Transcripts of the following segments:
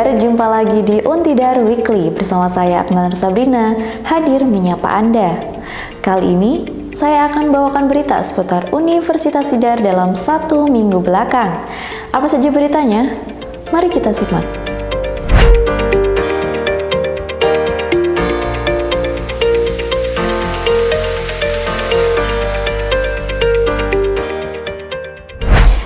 Untidar, jumpa lagi di Untidar Weekly bersama saya Akmal Sabrina, hadir menyapa Anda. Kali ini saya akan bawakan berita seputar Universitas Tidar dalam 1 minggu belakang. Apa saja beritanya? Mari kita simak.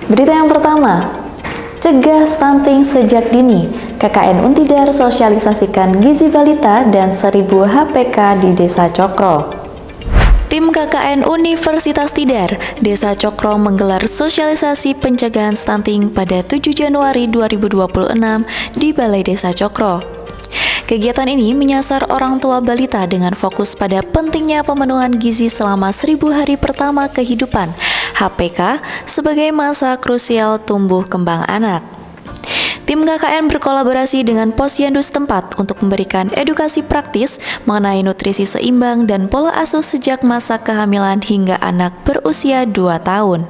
Berita yang pertama, cegah stunting sejak dini. KKN Untidar sosialisasikan gizi balita dan 1000 HPK di Desa Cokro. Tim KKN Universitas Tidar, Desa Cokro menggelar sosialisasi pencegahan stunting pada 7 Januari 2026 di Balai Desa Cokro. Kegiatan ini menyasar orang tua balita dengan fokus pada pentingnya pemenuhan gizi selama 1000 hari pertama kehidupan (HPK) sebagai masa krusial tumbuh kembang anak. Tim KKN berkolaborasi dengan posyandu setempat untuk memberikan edukasi praktis mengenai nutrisi seimbang dan pola asuh sejak masa kehamilan hingga anak berusia 2 tahun.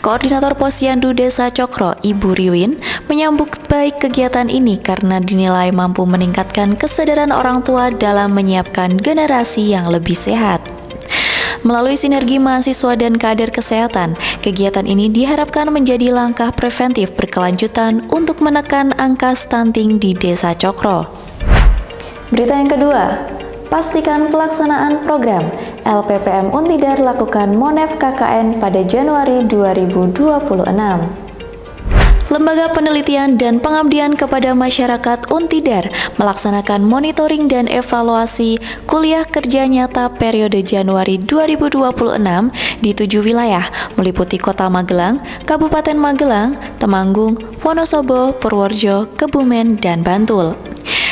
Koordinator Posyandu Desa Cokro, Ibu Riwin, menyambut baik kegiatan ini karena dinilai mampu meningkatkan kesadaran orang tua dalam menyiapkan generasi yang lebih sehat. Melalui sinergi mahasiswa dan kader kesehatan, kegiatan ini diharapkan menjadi langkah preventif berkelanjutan untuk menekan angka stunting di Desa Cokro. Berita yang kedua, pastikan pelaksanaan program. LPPM Untidar lakukan Monef KKN pada Januari 2026. Lembaga Penelitian dan Pengabdian kepada Masyarakat Untidar melaksanakan monitoring dan evaluasi kuliah kerja nyata periode Januari 2026 di 7 wilayah, meliputi Kota Magelang, Kabupaten Magelang, Temanggung, Wonosobo, Purworejo, Kebumen, dan Bantul.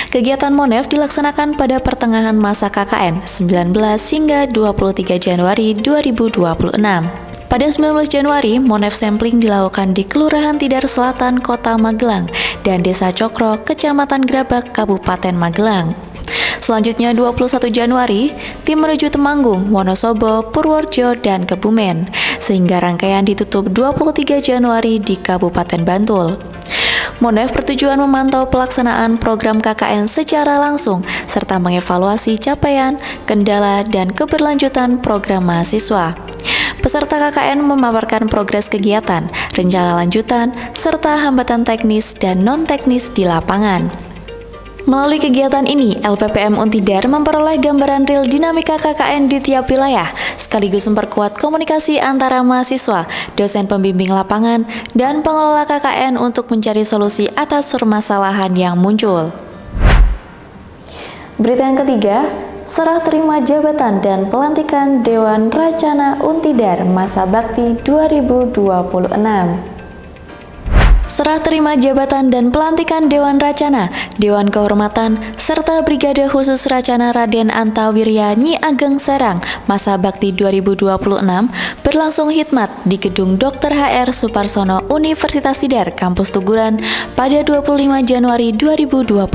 Kegiatan Monef dilaksanakan pada pertengahan masa KKN 19 hingga 23 Januari 2026. Pada 19 Januari, Monef sampling dilakukan di Kelurahan Tidar Selatan, Kota Magelang, dan Desa Cokro, Kecamatan Grabak, Kabupaten Magelang. Selanjutnya 21 Januari, tim menuju Temanggung, Wonosobo, Purworejo, dan Kebumen, sehingga rangkaian ditutup 23 Januari di Kabupaten Bantul. Monef bertujuan memantau pelaksanaan program KKN secara langsung, serta mengevaluasi capaian, kendala, dan keberlanjutan program mahasiswa. Peserta KKN memaparkan progres kegiatan, rencana lanjutan, serta hambatan teknis dan non-teknis di lapangan. Melalui kegiatan ini, LPPM Untidar memperoleh gambaran real dinamika KKN di tiap wilayah, sekaligus memperkuat komunikasi antara mahasiswa, dosen pembimbing lapangan, dan pengelola KKN untuk mencari solusi atas permasalahan yang muncul. Berita yang ketiga, serah terima jabatan dan pelantikan Dewan Racana Untidar Masa Bakti 2026. Serah terima jabatan dan pelantikan Dewan Racana, Dewan Kehormatan, serta Brigade Khusus Racana Raden Antawirya Nyi Ageng Serang Masa Bakti 2026 berlangsung khidmat di Gedung Dr. HR Suparsono Universitas Tidar, Kampus Tuguran pada 25 Januari 2026.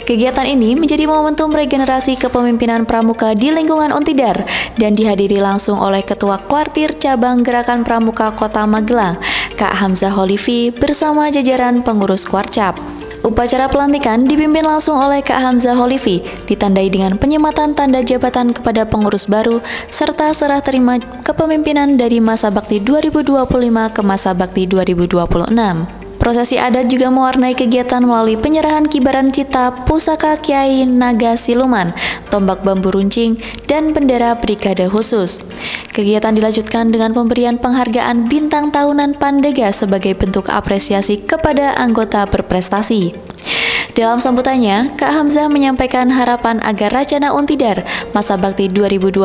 Kegiatan ini menjadi momentum regenerasi kepemimpinan pramuka di lingkungan Untidar dan dihadiri langsung oleh Ketua Kuartir Cabang Gerakan Pramuka Kota Magelang, Kak Hamzah Holifi bersama jajaran pengurus Kuarcap. Upacara pelantikan dipimpin langsung oleh Kak Hamzah Holifi, ditandai dengan penyematan tanda jabatan kepada pengurus baru, serta serah terima kepemimpinan dari masa bakti 2025 ke masa bakti 2026. Prosesi adat juga mewarnai kegiatan melalui penyerahan kibaran cita, pusaka Kiai Naga Siluman, tombak bambu runcing, dan bendera Brigade Khusus. Kegiatan dilanjutkan dengan pemberian penghargaan bintang tahunan Pandega sebagai bentuk apresiasi kepada anggota berprestasi. Dalam sambutannya, Kak Hamzah menyampaikan harapan agar Racana Untidar Masa Bakti 2026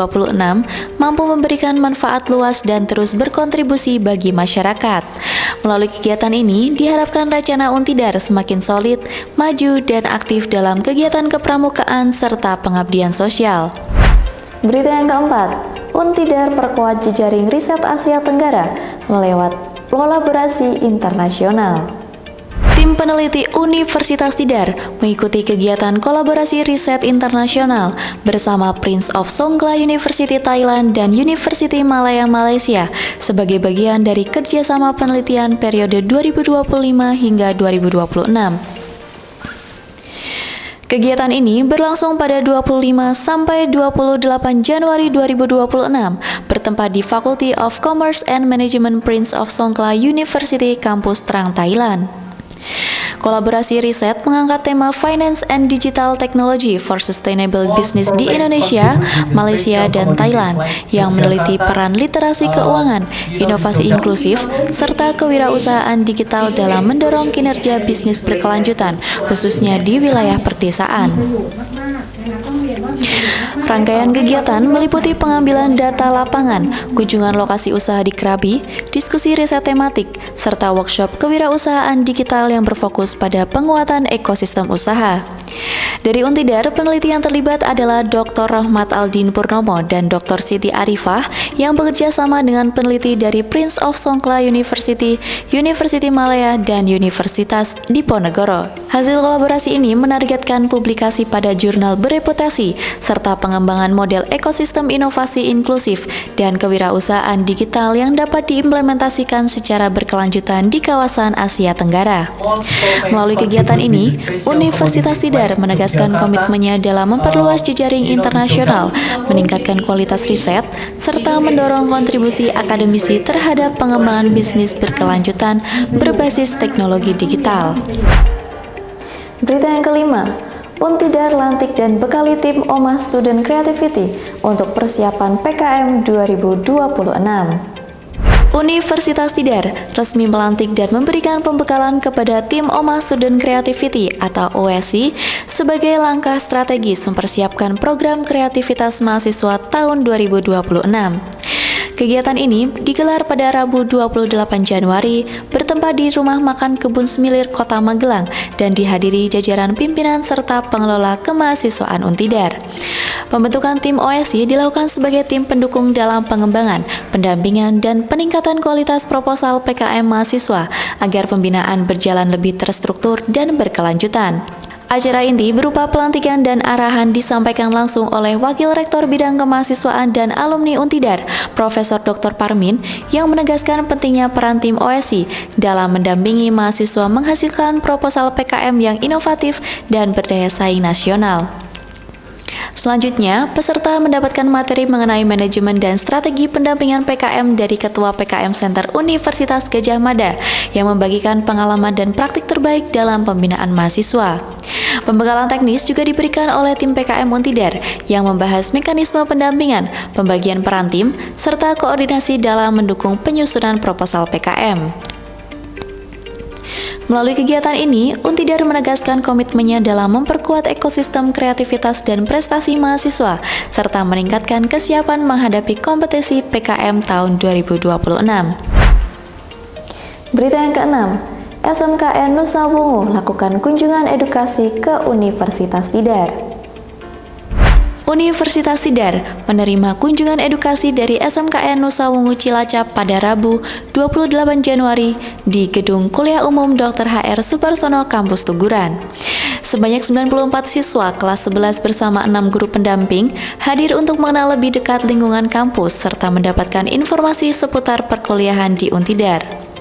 mampu memberikan manfaat luas dan terus berkontribusi bagi masyarakat. Melalui kegiatan ini, diharapkan Racana Untidar semakin solid, maju, dan aktif dalam kegiatan kepramukaan serta pengabdian sosial. Berita yang keempat, Untidar perkuat jejaring riset Asia Tenggara melewat kolaborasi internasional. Tim peneliti Universitas Tidar mengikuti kegiatan kolaborasi riset internasional bersama Prince of Songkla University Thailand dan University Malaya Malaysia sebagai bagian dari kerjasama penelitian periode 2025 hingga 2026. Kegiatan ini berlangsung pada 25 sampai 28 Januari 2026, bertempat di Faculty of Commerce and Management Prince of Songkla University, Kampus Trang, Thailand. Kolaborasi riset mengangkat tema Finance and Digital Technology for Sustainable Business di Indonesia, Malaysia, dan Thailand yang meneliti peran literasi keuangan, inovasi inklusif, serta kewirausahaan digital dalam mendorong kinerja bisnis berkelanjutan, khususnya di wilayah perdesaan. Rangkaian kegiatan meliputi pengambilan data lapangan, kunjungan lokasi usaha di Krabi, diskusi riset tematik, serta workshop kewirausahaan digital yang berfokus pada penguatan ekosistem usaha. Dari Untidar, peneliti yang terlibat adalah Dr. Rahmat Aldin Purnomo dan Dr. Siti Arifah yang bekerja sama dengan peneliti dari Prince of Songkla University, University Malaya, dan Universitas Diponegoro. Hasil kolaborasi ini menargetkan publikasi pada jurnal bereputasi, serta pengembangan model ekosistem inovasi inklusif dan kewirausahaan digital yang dapat diimplementasikan secara berkelanjutan di kawasan Asia Tenggara. Melalui kegiatan ini, Universitas Tidar menegaskan komitmennya dalam memperluas jejaring internasional, meningkatkan kualitas riset, serta mendorong kontribusi akademisi terhadap pengembangan bisnis berkelanjutan berbasis teknologi digital. Berita yang kelima, Untidar lantik dan bekali tim OMA Student Creativity untuk persiapan PKM 2026. Universitas Tidar resmi melantik dan memberikan pembekalan kepada tim OMA Student Creativity atau OSC sebagai langkah strategis mempersiapkan program kreativitas mahasiswa tahun 2026. Kegiatan ini digelar pada Rabu 28 Januari bertempat di Rumah Makan Kebun Semilir Kota Magelang dan dihadiri jajaran pimpinan serta pengelola kemahasiswaan Untidar. Pembentukan tim OSC dilakukan sebagai tim pendukung dalam pengembangan, pendampingan, dan peningkatan kualitas proposal PKM mahasiswa agar pembinaan berjalan lebih terstruktur dan berkelanjutan. Acara inti berupa pelantikan dan arahan disampaikan langsung oleh Wakil Rektor Bidang Kemahasiswaan dan Alumni Untidar, Profesor Dr. Parmin, yang menegaskan pentingnya peran tim OSC dalam mendampingi mahasiswa menghasilkan proposal PKM yang inovatif dan berdaya saing nasional. Selanjutnya, peserta mendapatkan materi mengenai manajemen dan strategi pendampingan PKM dari Ketua PKM Center Universitas Gadjah Mada yang membagikan pengalaman dan praktik terbaik dalam pembinaan mahasiswa. Pembekalan teknis juga diberikan oleh tim PKM Untidar yang membahas mekanisme pendampingan, pembagian peran tim, serta koordinasi dalam mendukung penyusunan proposal PKM. Melalui kegiatan ini, Untidar menegaskan komitmennya dalam memperkuat ekosistem kreativitas dan prestasi mahasiswa, serta meningkatkan kesiapan menghadapi kompetisi PKM tahun 2026. Berita yang keenam, SMKN Nusa Wungu lakukan kunjungan edukasi ke Universitas Tidar. Universitas Tidar menerima kunjungan edukasi dari SMKN Nusa Wungu Cilacap pada Rabu 28 Januari di Gedung Kuliah Umum Dr. HR Suparsono Kampus Tuguran. Sebanyak 94 siswa kelas 11 bersama 6 guru pendamping hadir untuk mengenal lebih dekat lingkungan kampus serta mendapatkan informasi seputar perkuliahan di Untidar.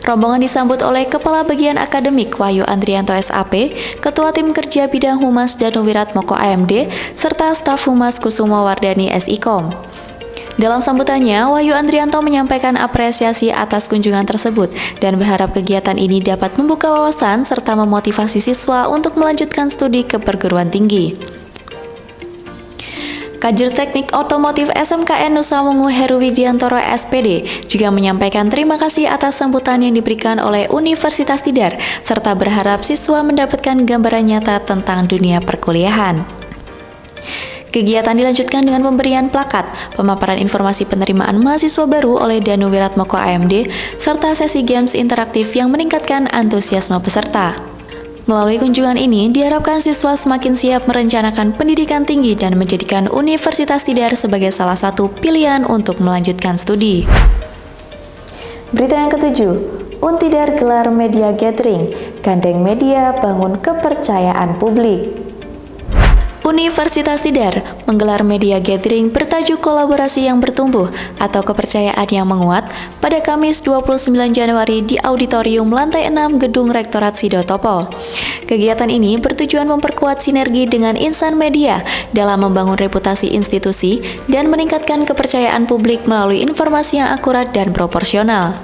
Rombongan disambut oleh Kepala Bagian Akademik Wahyu Andrianto SAP, Ketua Tim Kerja Bidang Humas Danuwirat Moko AMD, serta staf Humas Kusumo Wardani SIKOM. Dalam sambutannya, Wahyu Andrianto menyampaikan apresiasi atas kunjungan tersebut dan berharap kegiatan ini dapat membuka wawasan serta memotivasi siswa untuk melanjutkan studi ke perguruan tinggi. Kajur Teknik Otomotif SMKN Nusa Wungu Heru Widiantoro SPD juga menyampaikan terima kasih atas sambutan yang diberikan oleh Universitas Tidar serta berharap siswa mendapatkan gambaran nyata tentang dunia perkuliahan. Kegiatan dilanjutkan dengan pemberian plakat, pemaparan informasi penerimaan mahasiswa baru oleh Danuwirat Moko AMD, serta sesi games interaktif yang meningkatkan antusiasme peserta. Melalui kunjungan ini, diharapkan siswa semakin siap merencanakan pendidikan tinggi dan menjadikan Universitas Tidar sebagai salah satu pilihan untuk melanjutkan studi. Berita yang ketujuh, Untidar gelar media gathering, gandeng media bangun kepercayaan publik. Universitas Tidar menggelar media gathering bertajuk kolaborasi yang bertumbuh atau kepercayaan yang menguat pada Kamis 29 Januari di Auditorium lantai 6 Gedung Rektorat Sidotopo. Kegiatan ini bertujuan memperkuat sinergi dengan insan media dalam membangun reputasi institusi dan meningkatkan kepercayaan publik melalui informasi yang akurat dan proporsional.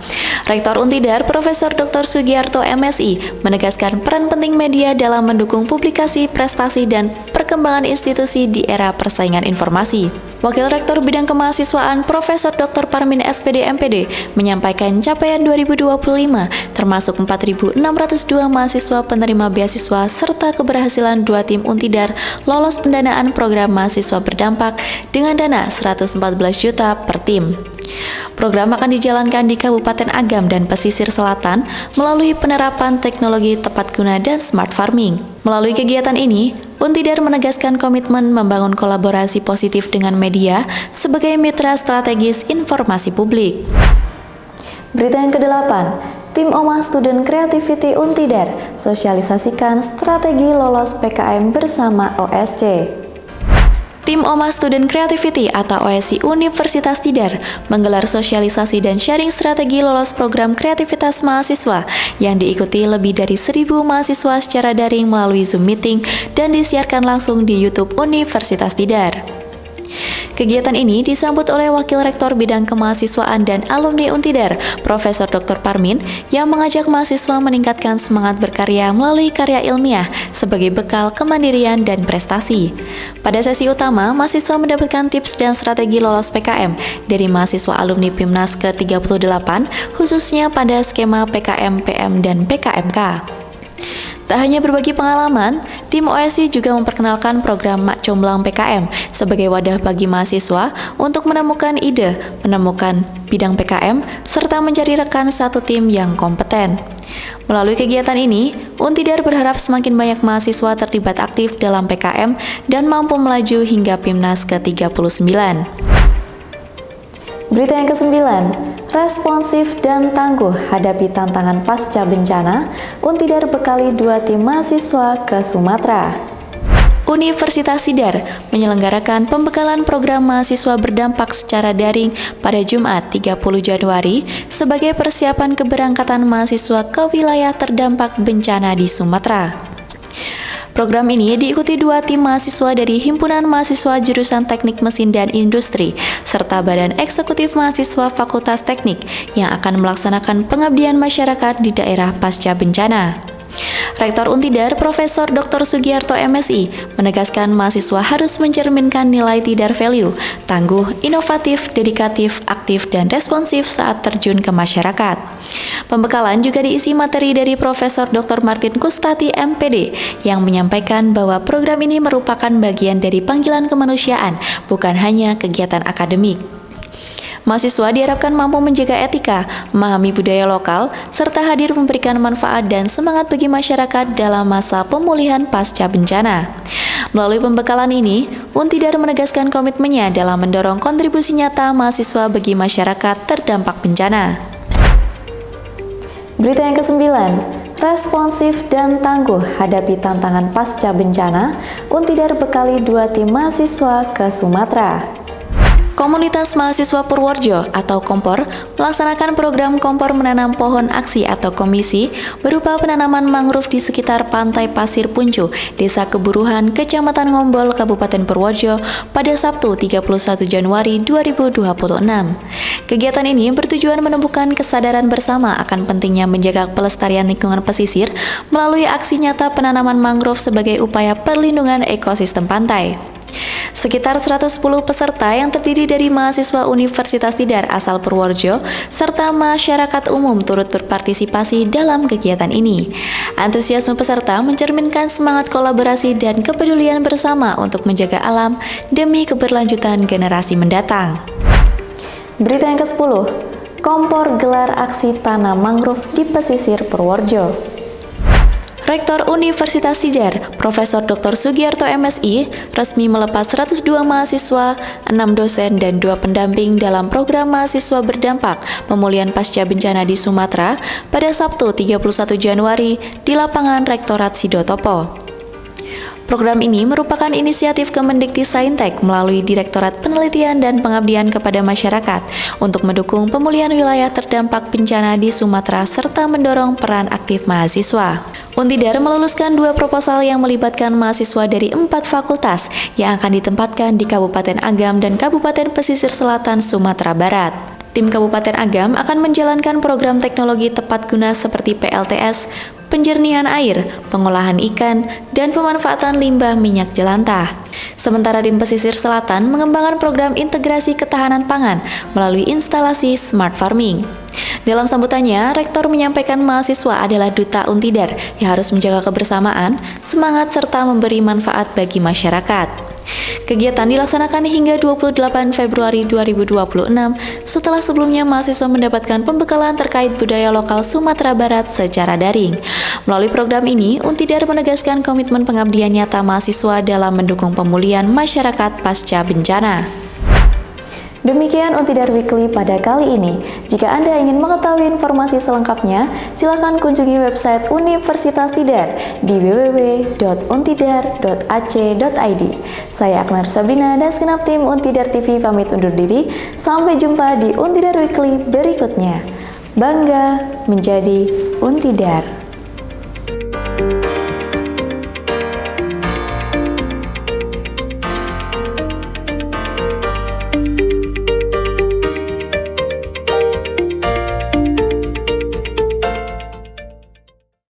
Rektor Untidar, Profesor Dr. Sugiarto MSI, menegaskan peran penting media dalam mendukung publikasi, prestasi, dan perkembangan institusi di era persaingan informasi. Wakil Rektor Bidang Kemahasiswaan Profesor Dr. Parmin SPD MPD menyampaikan capaian 2025 termasuk 4.602 mahasiswa penerima beasiswa serta keberhasilan 2 tim Untidar lolos pendanaan program mahasiswa berdampak dengan dana 114 juta per tim. Program akan dijalankan di Kabupaten Agam dan Pesisir Selatan melalui penerapan teknologi tepat guna dan smart farming. Melalui kegiatan ini, Untidar menegaskan komitmen membangun kolaborasi positif dengan media sebagai mitra strategis informasi publik. Berita yang ke-8, Tim Omah Student Creativity Untidar sosialisasikan strategi lolos PKM bersama OSC. Tim Omah Student Creativity atau OSC Universitas Tidar menggelar sosialisasi dan sharing strategi lolos program kreativitas mahasiswa yang diikuti lebih dari 1.000 mahasiswa secara daring melalui Zoom Meeting dan disiarkan langsung di YouTube Universitas Tidar. Kegiatan ini disambut oleh Wakil Rektor Bidang Kemahasiswaan dan Alumni Untidar, Profesor Dr. Parmin, yang mengajak mahasiswa meningkatkan semangat berkarya melalui karya ilmiah sebagai bekal kemandirian dan prestasi. Pada sesi utama, mahasiswa mendapatkan tips dan strategi lolos PKM dari mahasiswa alumni PIMNAS ke-38, khususnya pada skema PKM, PM, dan PKMK. Tak hanya berbagi pengalaman, tim OSC juga memperkenalkan program Mak Comblang PKM sebagai wadah bagi mahasiswa untuk menemukan ide, menemukan bidang PKM, serta mencari rekan satu tim yang kompeten. Melalui kegiatan ini, Untidar berharap semakin banyak mahasiswa terlibat aktif dalam PKM dan mampu melaju hingga PIMNAS ke-39. Berita yang ke-9, responsif dan tangguh hadapi tantangan pasca bencana, Untidar bekali 2 tim mahasiswa ke Sumatera. Universitas Tidar menyelenggarakan pembekalan program mahasiswa berdampak secara daring pada Jumat 30 Januari sebagai persiapan keberangkatan mahasiswa ke wilayah terdampak bencana di Sumatera. Program ini diikuti 2 tim mahasiswa dari Himpunan Mahasiswa Jurusan Teknik Mesin dan Industri, serta Badan Eksekutif Mahasiswa Fakultas Teknik yang akan melaksanakan pengabdian masyarakat di daerah pasca bencana. Rektor Untidar, Profesor Dr. Sugiarto MSI, menegaskan mahasiswa harus mencerminkan nilai Tidar Value, tangguh, inovatif, dedikatif, aktif, dan responsif saat terjun ke masyarakat. Pembekalan juga diisi materi dari Profesor Dr. Martin Kustati MPD yang menyampaikan bahwa program ini merupakan bagian dari panggilan kemanusiaan, bukan hanya kegiatan akademik. Mahasiswa diharapkan mampu menjaga etika, memahami budaya lokal, serta hadir memberikan manfaat dan semangat bagi masyarakat dalam masa pemulihan pasca bencana. Melalui pembekalan ini, Untidar menegaskan komitmennya dalam mendorong kontribusi nyata mahasiswa bagi masyarakat terdampak bencana. Berita yang ke-9, responsif dan tangguh hadapi tantangan pasca bencana, Untidar bekali 2 tim mahasiswa ke Sumatera. Komunitas Mahasiswa Purworejo atau Kompor melaksanakan program Kompor Menanam Pohon Aksi atau komisi berupa penanaman mangrove di sekitar Pantai Pasir Puncu, Desa Keburuhan, Kecamatan Ngombol, Kabupaten Purworejo pada Sabtu 31 Januari 2026. Kegiatan ini bertujuan menumbuhkan kesadaran bersama akan pentingnya menjaga pelestarian lingkungan pesisir melalui aksi nyata penanaman mangrove sebagai upaya perlindungan ekosistem pantai. Sekitar 110 peserta yang terdiri dari mahasiswa Universitas Tidar asal Purworejo serta masyarakat umum turut berpartisipasi dalam kegiatan ini. Antusiasme peserta mencerminkan semangat kolaborasi dan kepedulian bersama untuk menjaga alam demi keberlanjutan generasi mendatang. Berita yang ke-10, Kompor gelar aksi tanam mangrove di pesisir Purworejo. Rektor Universitas Tidar, Profesor Dr. Sugiarto MSI, resmi melepas 102 mahasiswa, 6 dosen, dan 2 pendamping dalam program mahasiswa berdampak pemulihan pasca bencana di Sumatera pada Sabtu 31 Januari di lapangan Rektorat Sidotopo. Program ini merupakan inisiatif Kemendikti-Saintek melalui Direktorat Penelitian dan Pengabdian kepada Masyarakat untuk mendukung pemulihan wilayah terdampak bencana di Sumatera serta mendorong peran aktif mahasiswa. Untidar meluluskan 2 proposal yang melibatkan mahasiswa dari 4 fakultas yang akan ditempatkan di Kabupaten Agam dan Kabupaten Pesisir Selatan Sumatera Barat. Tim Kabupaten Agam akan menjalankan program teknologi tepat guna seperti PLTS, penjernihan air, pengolahan ikan, dan pemanfaatan limbah minyak jelantah. Sementara tim Pesisir Selatan mengembangkan program integrasi ketahanan pangan melalui instalasi smart farming. Dalam sambutannya, Rektor menyampaikan mahasiswa adalah duta Untidar yang harus menjaga kebersamaan, semangat, serta memberi manfaat bagi masyarakat. Kegiatan dilaksanakan hingga 28 Februari 2026 setelah sebelumnya mahasiswa mendapatkan pembekalan terkait budaya lokal Sumatera Barat secara daring. Melalui program ini, Untidar menegaskan komitmen pengabdian nyata mahasiswa dalam mendukung pemulihan masyarakat pasca bencana. Demikian Untidar Weekly pada kali ini. Jika Anda ingin mengetahui informasi selengkapnya, silakan kunjungi website Universitas Tidar di www.untidar.ac.id. Saya Aknar Sabrina dan segenap tim Untidar TV pamit undur diri. Sampai jumpa di Untidar Weekly berikutnya. Bangga menjadi Untidar.